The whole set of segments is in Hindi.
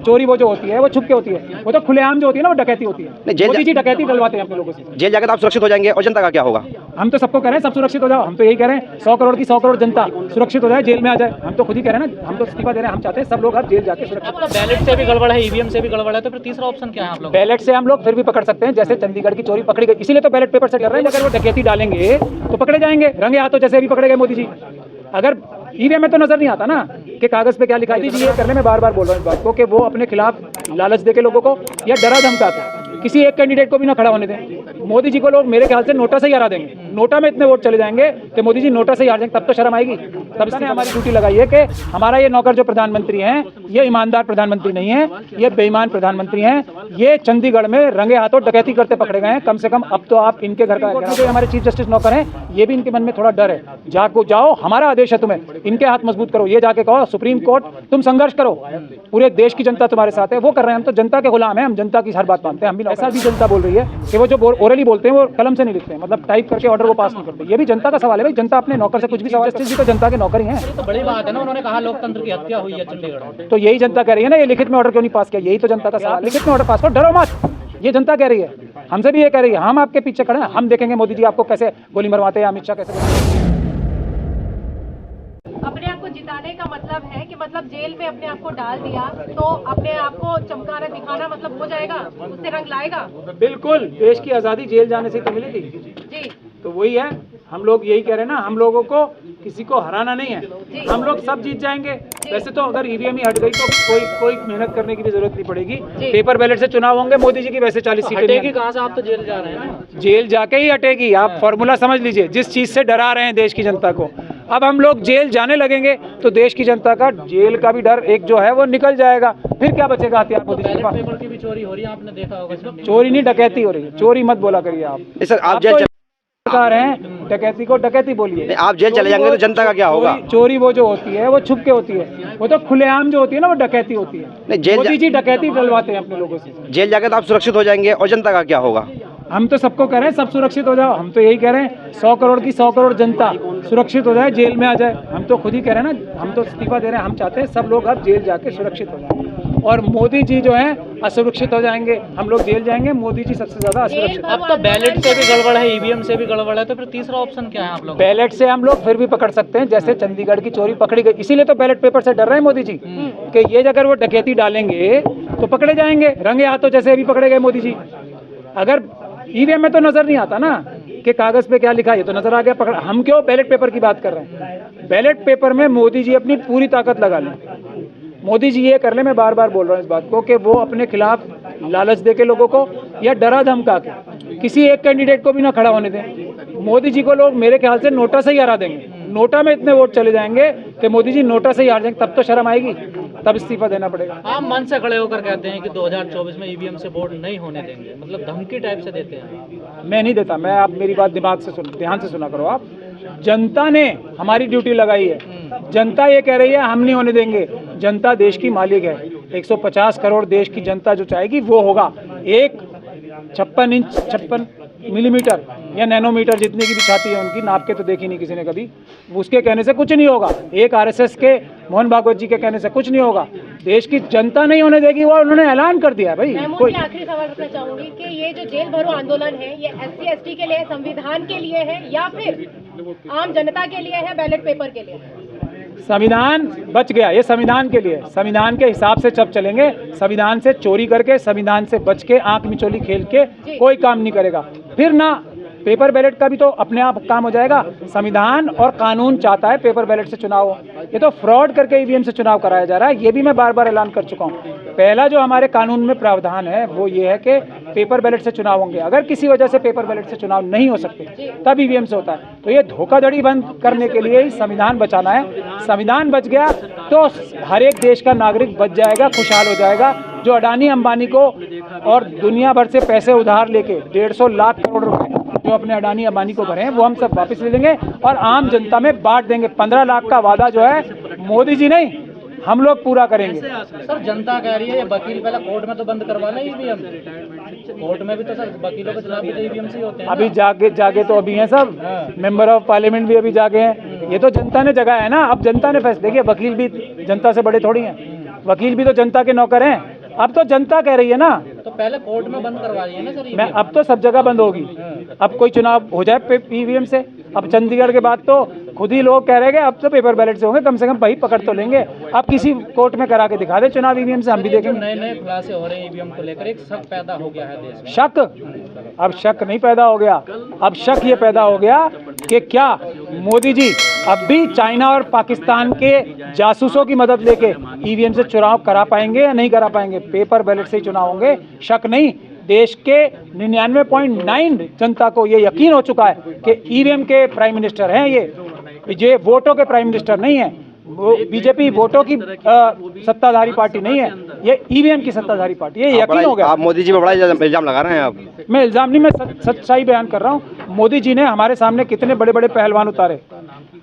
चोरी वो जो होती है वो छुप के होती है, वो तो खुलेआम जो होती है ना वो डकैती होती है। मोदी जी डकैती डलवाते हैं अपने लोगों से। जेल जाकर तो आप सुरक्षित हो जाएंगे और जनता का क्या होगा? हम तो सबको कह रहे हैं सब सुरक्षित हो जाओ, हम तो यही कह रहे हैं 100 करोड़ की 100 करोड़ जनता सुरक्षित हो जाए, जेल में आ जाए। हम तो खुद ही कह रहे हैं ना, हम तो इस्तीफा दे रहे हैं, हम चाहते हैं सब लोग अब जेल जाके सुरक्षित। बैलेट से भी गड़बड़ है, ईवीएम से भी गड़बड़ है, तो फिर तीसरा ऑप्शन क्या है आप लोग? बैलेट से हम लोग फिर भी पकड़ सकते हैं, जैसे चंडीगढ़ की चोरी पकड़ी गई, इसीलिए तो बैलेट पेपर से डर रहे हैं। अगर वो डकैती डालेंगे तो पकड़े जाएंगे रंगे हाथों, जैसे अभी पकड़े गए मोदी जी। अगर ईवीएम में तो नजर नहीं आता ना कि कागज पे क्या लिखा है। मोदी जी ये करने में बार बार बोल रहा हूँ इस बात को कि वो अपने खिलाफ लालच दे के लोगों को या डरा धमका के किसी एक कैंडिडेट को भी ना खड़ा होने दें। मोदी जी को लोग मेरे ख्याल से नोटा से ही हरा देंगे, नोटा में इतने वोट चले जाएंगे कि मोदी जी नोटा से ही हार जाएंगे, तब तो शर्म आएगी। तब इसने हमारी ड्यूटी लगाई है कि हमारा ये नौकर जो प्रधानमंत्री हैं ये ईमानदार प्रधानमंत्री नहीं है, ये बेईमान प्रधानमंत्री हैं। ये चंडीगढ़ में रंगे हाथों डकैती करते पकड़े गए हैं। कम से कम अब तो आप इनके घर का जो हमारे चीफ जस्टिस नौकर हैं ये भी इनके मन में थोड़ा डर है। जाओ, हमारा आदेश है तुम्हें, इनके हाथ मजबूत करो, ये जाके कहो सुप्रीम कोर्ट तुम संघर्ष करो, पूरे देश की जनता तुम्हारे साथ है। वो कर रहे हैं, हम तो जनता के गुलाम हैं, हम जनता की हर बात मानते हैं। हम भी ऐसा भी जनता बोल रही है कि वो जो ओरली बोलते हैं वो कलम से नहीं लिखते हैं, मतलब टाइप करके ऑर्डर को पास नहीं करते। ये भी जनता का सवाल है भाई, जनता अपने नौकर से कुछ भी सवाल। जस्टिस जी तो जनता के नौकर ही हैं। तो बड़ी बात है ना, उन्होंने कहा लोकतंत्र की हत्या हुई है चंडीगढ़ में, तो यही जनता कह रही है ना, ये लिखित में ऑर्डर क्यों नहीं पास किया, यही तो जनता का सवाल। लिखित में ऑर्डर पास करो, डरो मत, ये जनता कह रही है। हमसे भी ये कह रही है, हम आपके पीछे खड़े हैं, हम देखेंगे मोदी जी आपको कैसे गोली मरवाते हैं, अमित शाह कैसे। अपने आप को जिताने का मतलब है कि मतलब जेल में अपने आप को डाल दिया तो अपने आप को चमकाना दिखाना मतलब हो जाएगा, उससे रंग लाएगा। बिल्कुल, देश की आज़ादी जेल जाने से तो मिलेगी जी। तो वही है, हम लोग यही कह रहे हैं ना, हम लोगों को किसी को हराना नहीं है, हम लोग सब जीत जाएंगे। वैसे तो अगर ईवीएम ही हट गई तो कोई मेहनत करने की भी जरूरत नहीं पड़ेगी, पेपर बैलेट से चुनाव होंगे। मोदी जी की वैसे 40 सीटें हटेगी कहाँ से, आप तो जेल जा रहे हैं ना। जेल जाके ही हटेगी, आप फॉर्मूला समझ लीजिए। जिस चीज से डरा रहे हैं देश की जनता को, अब हम लोग जेल जाने लगेंगे तो देश की जनता का जेल का भी डर एक जो है वो निकल जाएगा। फिर क्या बचेगा हथियार मोदी जी के पास। पेपर की भी चोरी हो रही है, आपने देखा होगा। चोरी नहीं डकैती हो रही है, चोरी मत बोला करिए आप। सर आप जेल सरकार हैं, डकैती को डकैती बोलिए। आप जेल चले जाएंगे तो जनता का क्या होगा? चोरी वो जो होती है वो छुप के होती है, वो तो खुलेआम जो होती है ना वो डकैती होती है। मोदी जी डकैती डलवाते हैं अपने लोगों से। जेल जाकर तो आप सुरक्षित हो जाएंगे और जनता का क्या होगा? हम तो सबको कह रहे हैं सब सुरक्षित हो जाओ, हम तो यही कह रहे हैं 100 करोड़ की 100 करोड़ जनता सुरक्षित हो जाए, जेल में आ जाए। हम तो खुद ही कह रहे हैं ना, हम तो इस्तीफा दे रहे हैं, हम चाहते हैं सब लोग अब जेल जाके सुरक्षित हो जाए और मोदी जी जो हैं असुरक्षित हो जाएंगे, हम लोग जेल जाएंगे, मोदी जी सबसे ज्यादा असुरक्षित। अब तो बैलेट से भी गड़बड़ है, ईवीएम से भी गड़बड़ है, तो फिर तीसरा ऑप्शन क्या है आप लोग? बैलेट से हम लोग फिर भी पकड़ सकते हैं, जैसे चंडीगढ़ की चोरी पकड़ी गई, इसीलिए तो बैलेट पेपर से डर रहे हैं मोदी जी कि ये अगर वो डकैती डालेंगे तो पकड़े जाएंगे रंगे हाथों, जैसे अभी पकड़े गए मोदी जी। अगर ईवीएम में तो नजर नहीं आता ना कि कागज पे क्या लिखा है, तो नजर आ गया पकड़। हम क्यों बैलेट पेपर की बात कर रहे हैं? बैलेट पेपर में मोदी जी अपनी पूरी ताकत लगा लें। मोदी जी ये कर ले, मैं बार बार बोल रहा हूँ इस बात को कि वो अपने खिलाफ लालच दे के लोगों को या डरा धमका के किसी एक कैंडिडेट को भी ना खड़ा होने दें। मोदी जी को लोग मेरे ख्याल से नोटा से ही हरा देंगे, नोटा में इतने वोट चले जाएंगे कि मोदी जी नोटा से ही हार जाएंगे, तब तो शर्म आएगी, तब इस्तीफा देना पड़ेगा। आप मन से खड़े होकर कहते हैं कि 2024 में ईवीएम से वोट नहीं होने देंगे, मतलब धमकी टाइप से देते हैं। मैं नहीं देता, मैं आप मेरी बात दिमाग से ध्यान से सुना करो आप। जनता ने हमारी ड्यूटी लगाई है, जनता ये कह रही है हम नहीं होने देंगे। जनता देश की मालिक है, 150 करोड़ देश की जनता जो चाहेगी वो होगा। एक 56 मिलीमीटर या नैनोमीटर जितनी की भी छाती है उनकी, नाप के तो देखी नहीं किसी ने कभी, उसके कहने से कुछ नहीं होगा। एक आरएसएस के मोहन भागवत जी के कहने से कुछ नहीं होगा। देश की जनता नहीं होने देगी, वो उन्होंने ऐलान कर दिया भाई। कोई आखिरी सवाल रखना चाहूंगी कि ये जो जेल भरो आंदोलन है ये SC ST के लिए, संविधान के लिए है या फिर आम जनता के लिए है, बैलेट पेपर के लिए? संविधान बच गया, ये संविधान के लिए, संविधान के हिसाब से सब चलेंगे। संविधान से चोरी करके, संविधान से बच के, आंख मिचोली खेल के कोई काम नहीं करेगा। फिर ना पेपर बैलेट का भी तो अपने आप काम हो जाएगा। संविधान और कानून चाहता है पेपर बैलेट से चुनाव हो, ये तो फ्रॉड करके ईवीएम से चुनाव कराया जा रहा है। ये भी मैं बार बार ऐलान कर चुका हूँ। पहला जो हमारे कानून में प्रावधान है वो ये है कि पेपर बैलेट से चुनाव होंगे। अगर किसी वजह से पेपर बैलेट से चुनाव नहीं हो सकते तब ईवीएम से होता है। तो ये धोखाधड़ी बंद करने के लिए ही संविधान बचाना है। संविधान बच गया तो हर एक देश का नागरिक बच जाएगा, खुशहाल हो जाएगा। जो अडानी अंबानी को और दुनिया भर से पैसे उधार लेके 150 लाख करोड़ रुपए जो अपने अडानी अंबानी को भरे हैं वो हम सब वापस ले लेंगे और आम जनता में बांट देंगे। 15 लाख का वादा जो है मोदी जी नहीं, हम लोग पूरा करेंगे। सर जनता कह रही है ये वकील पहले कोर्ट में तो बंद करवाना ईवीएम, कोर्ट में भी तो सर वकीलों के चुनाव भी तो ईवीएम से ही होते हैं। अभी जागे तो अभी हैं सब, मेंबर ऑफ पार्लियामेंट भी अभी जागे हैं। ये तो जनता ने जगाया है ना, अब जनता ने फैसले किया। वकील भी जनता से बड़े थोड़ी हैं, वकील भी तो जनता के नौकर हैं। अब तो जनता कह रही है ना, तो पहले कोर्ट में बंद करवा रही है ना सर मैं अब तो सब जगह बंद होगी। अब कोई चुनाव हो जाए ईवीएम से, अब चंडीगढ़ के बाद तो खुद ही लोग कह रहे हैं कि अब तो पेपर बैलेट से होंगे, कम से कम भाई पकड़ तो लेंगे। अब किसी कोर्ट में करा के दिखा दे चुनाव ईवीएम से, हम भी देखेंगे। नए नए खुलासे हो रहे हैं ईवीएम को लेकर, एक शक पैदा हो गया है देश में। शक, अब शक नहीं पैदा हो गया, अब शक ये पैदा हो गया कि क्या मोदी जी अब भी चाइना और पाकिस्तान के जासूसों की मदद लेके ईवीएम से चुनाव करा पाएंगे या नहीं करा पाएंगे। पेपर बैलेट से ही चुनाव होंगे, शक नहीं। देश के 99.9 जनता को ये यकीन हो चुका है कि ईवीएम के प्राइम मिनिस्टर हैं ये वोटों के प्राइम मिनिस्टर नहीं है। वो बीजेपी वोटों की सत्ताधारी पार्टी नहीं है, ये ईवीएम की सत्ताधारी पार्टी, ये यकीन हो गया। आप मोदी जी पर बड़ा इल्जाम लगा रहे हैं आप। मैं इल्जाम नहीं, मैं सच्चाई बयान कर रहा हूँ। मोदी जी ने हमारे सामने कितने बड़े बड़े पहलवान उतारे।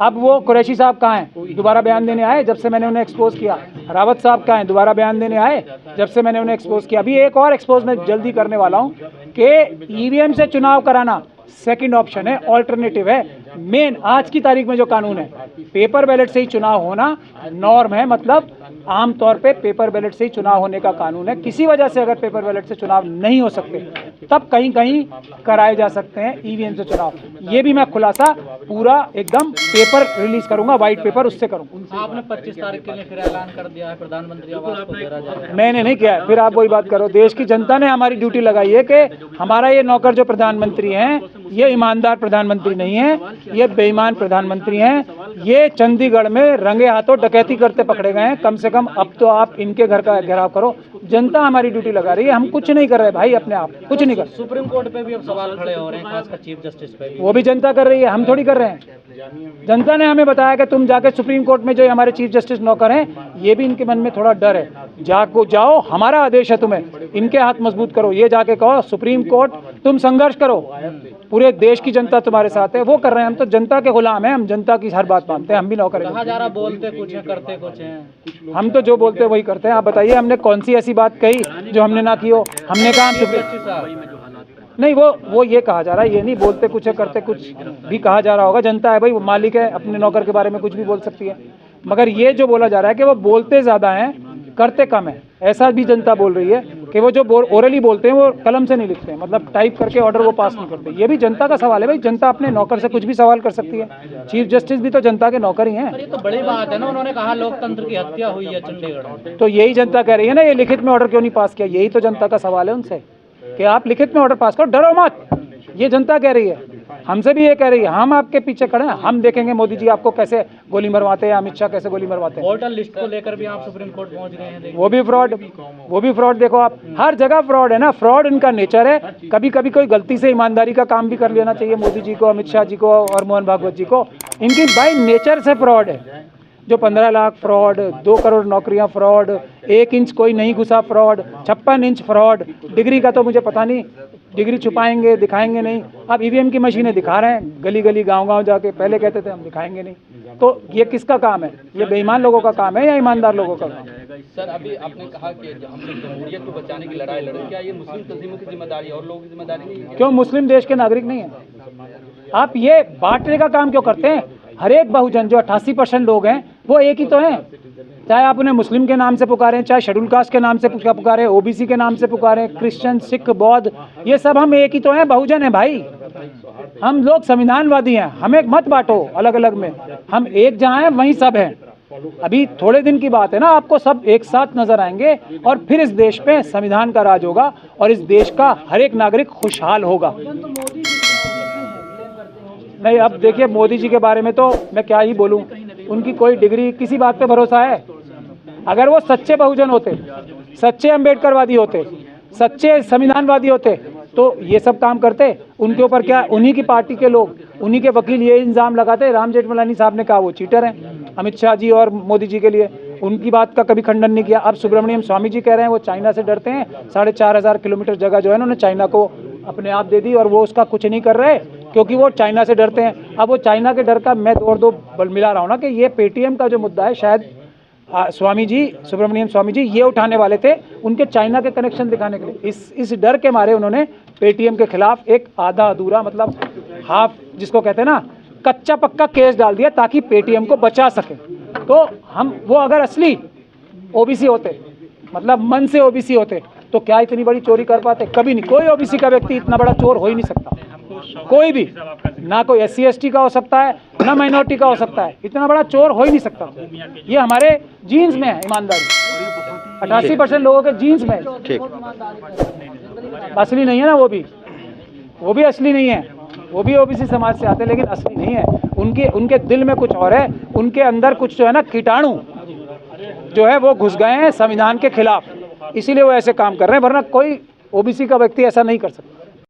अब वो कुरैशी साहब कहाँ हैं, दोबारा बयान देने आए जब से मैंने उन्हें एक्सपोज किया। रावत साहब कहाँ हैं, दोबारा बयान देने आए जब से मैंने उन्हें एक्सपोज किया। अभी एक और एक्सपोज मैं जल्दी करने वाला हूँ कि ईवीएम से चुनाव कराना सेकंड ऑप्शन है, ऑल्टरनेटिव है। मेन आज की तारीख में जो कानून है, पेपर बैलेट से ही चुनाव होना नॉर्म है, मतलब आमतौर पे पेपर बैलेट से ही चुनाव होने का कानून है। किसी वजह से अगर पेपर बैलेट से चुनाव नहीं हो सकते तब कहीं कहीं कराए जा सकते हैं ईवीएम से चुनाव। ये भी मैं खुलासा पूरा एकदम पेपर रिलीज करूंगा, व्हाइट पेपर उससे करूंगा। आपने 25 तारीख के लिए फिर ऐलान कर दिया है प्रधानमंत्री आवास को घेरा जाएगा। मैंने नहीं किया है, फिर आप वही बात करो। देश की जनता ने हमारी ड्यूटी लगाई है कि हमारा ये नौकर जो प्रधानमंत्री हैं ये ईमानदार प्रधानमंत्री नहीं है, ये बेईमान प्रधानमंत्री हैं। ये चंडीगढ़ में रंगे हाथों डकैती करते पकड़े गए हैं। कम से कम अब तो आप इनके घर का घेराव करो। जनता हमारी ड्यूटी लगा रही है, हम कुछ नहीं कर रहे भाई, अपने आप कुछ नहीं कर। सुप्रीम कोर्ट पे भी अब सवाल खड़े हो रहे हैं, खासकर चीफ जस्टिस पे भी। वो भी जनता कर रही है, हम थोड़ी कर रहे हैं। जनता ने हमें बताया कि तुम जाके सुप्रीम कोर्ट में जो हमारे चीफ जस्टिस नौकर हैं, ये भी इनके मन में थोड़ा डर है। जाओ, हमारा आदेश है तुम्हें, इनके हाथ मजबूत करो। ये जाके कहो सुप्रीम कोर्ट तुम संघर्ष करो, पूरे देश की जनता तुम्हारे साथ है। वो कर रहे हैं, हम तो जनता के गुलाम हैं, हम जनता की हर बात मानते हैं, हम भी नौकर हैं। कहा जा रहा बोलते कुछ है करते कुछ हैं। हम तो जो बोलते हैं वही करते हैं। आप बताइए हमने कौन सी ऐसी बात कही जो हमने ना की हो। हमने कहा हम नहीं, वो ये कहा जा रहा है, ये नहीं बोलते कुछ है करते कुछ भी कहा जा रहा होगा। जनता है भाई, वो मालिक है, अपने नौकर के बारे में कुछ भी बोल सकती है। मगर ये जो बोला जा रहा है कि वो बोलते ज़्यादा हैं करते कम है, ऐसा भी जनता बोल रही है कि वो जो ओरली बोलते हैं वो कलम से नहीं लिखते हैं, मतलब टाइप करके ऑर्डर वो पास नहीं करते। ये भी जनता का सवाल है भाई, जनता अपने नौकर से कुछ भी सवाल कर सकती है। चीफ जस्टिस भी तो जनता के नौकर ही हैं। ये तो बड़ी बात है ना, उन्होंने कहा लोकतंत्र की हत्या हुई है चंडीगढ़ में। तो यही जनता कह रही है ना, ये लिखित में ऑर्डर क्यों नहीं पास किया। यही तो जनता का सवाल है उनसे कि आप लिखित में ऑर्डर पास करो, डरो मत। ये जनता कह रही है, हमसे भी ये कह रही है। हम आपके पीछे खड़े हैं, हम देखेंगे मोदी जी आपको कैसे गोली मरवाते हैं, अमित शाह कैसे गोली मरवाते हैं। वोटर लिस्ट को लेकर भी आप सुप्रीम कोर्ट पहुंच गए हैं। वो भी फ्रॉड देखो आप, हर जगह फ्रॉड है ना, फ्रॉड इनका नेचर है। कभी कभी कोई गलती से ईमानदारी का काम भी कर लेना चाहिए मोदी जी को, अमित शाह जी को और मोहन भागवत जी को। इनकी बाई नेचर से फ्रॉड है। जो 15 लाख फ्रॉड, 2 करोड़ नौकरियां फ्रॉड, 1 इंच कोई नहीं घुसा फ्रॉड, 56 इंच फ्रॉड। डिग्री का तो मुझे पता नहीं, डिग्री छुपाएंगे दिखाएंगे नहीं। अब ईवीएम की मशीनें दिखा रहे हैं गली गली गांव गांव जाके, पहले कहते थे हम दिखाएंगे नहीं। तो ये किसका काम है, ये बेईमान लोगों का काम है या ईमानदार लोगों का काम है? सर अभी आपने कहा कि हम लोग जमहूरियत को बचाने की लड़ाई लड़ रहे हैं, क्या ये मुस्लिम तंजीमों की जिम्मेदारी है और लोगों की जिम्मेदारी नहीं है? क्यों मुस्लिम देश के नागरिक नहीं है? आप ये बांटने का काम क्यों करते हैं? हर एक बहुजन जो 88% लोग हैं वो एक ही तो हैं। चाहे आप उन्हें मुस्लिम के नाम से पुकारें, चाहे शेड्यूल कास्ट के नाम से पुकारें, ओबीसी के नाम से पुकारें, क्रिश्चियन, सिख, बौद्ध, ये सब हम एक ही तो हैं, बहुजन हैं भाई। हम लोग संविधानवादी हैं, हमें मत बांटो अलग अलग में, हम एक जहाँ हैं वहीं सब हैं। अभी थोड़े दिन की बात है ना, आपको सब एक साथ नजर आएंगे और फिर इस देश पे संविधान का राज होगा और इस देश का हर एक नागरिक खुशहाल होगा। नहीं, अब देखिए मोदी जी के बारे में तो मैं क्या ही बोलूं, उनकी कोई डिग्री, किसी बात पे भरोसा है? अगर वो सच्चे बहुजन होते, सच्चे अम्बेडकरवादी होते, सच्चे संविधानवादी होते तो ये सब काम करते। उनके ऊपर क्या, उन्हीं की पार्टी के लोग, उन्हीं के वकील ये इल्ज़ाम लगाते। राम जेठमलानी साहब ने कहा वो चीटर हैं अमित शाह जी और मोदी जी के लिए, उनकी बात का कभी खंडन नहीं किया। अब सुब्रमण्यम स्वामी जी कह रहे हैं वो चाइना से डरते हैं, 4500 किलोमीटर जगह जो है उन्होंने चाइना को अपने आप दे दी और वो उसका कुछ नहीं कर रहे क्योंकि वो चाइना से डरते हैं। अब वो चाइना के डर का मैं दो बल मिला रहा हूँ ना कि ये पेटीएम का जो मुद्दा है, शायद स्वामी जी, सुब्रमण्यम स्वामी जी ये उठाने वाले थे, उनके चाइना के कनेक्शन दिखाने के लिए। इस डर के मारे उन्होंने पेटीएम के खिलाफ एक आधा अधूरा, मतलब हाफ, जिसको कहते हैं ना कच्चा पक्का केस डाल दिया ताकि पेटीएम को बचा सके। तो हम वो अगर असली ओबीसी होते मतलब मन से ओबीसी होते तो क्या इतनी बड़ी चोरी कर पाते? कभी नहीं। कोई ओबीसी का व्यक्ति इतना बड़ा चोर हो ही नहीं सकता, कोई भी, ना कोई SC ST का हो सकता है, ना माइनॉरिटी का हो सकता है, इतना बड़ा चोर हो ही नहीं सकता। ये हमारे जीन्स में है ईमानदारी, 88% लोगों के जीन्स में है। ठीक। असली नहीं है ना, वो भी असली नहीं है, वो भी ओबीसी समाज से आते हैं, लेकिन असली नहीं है। उनके दिल में कुछ और है, उनके अंदर कुछ जो है ना कीटाणु जो है वो घुस गए हैं संविधान के खिलाफ, इसीलिए वो ऐसे काम कर रहे हैं, वरना कोई ओबीसी का व्यक्ति ऐसा नहीं कर सकता।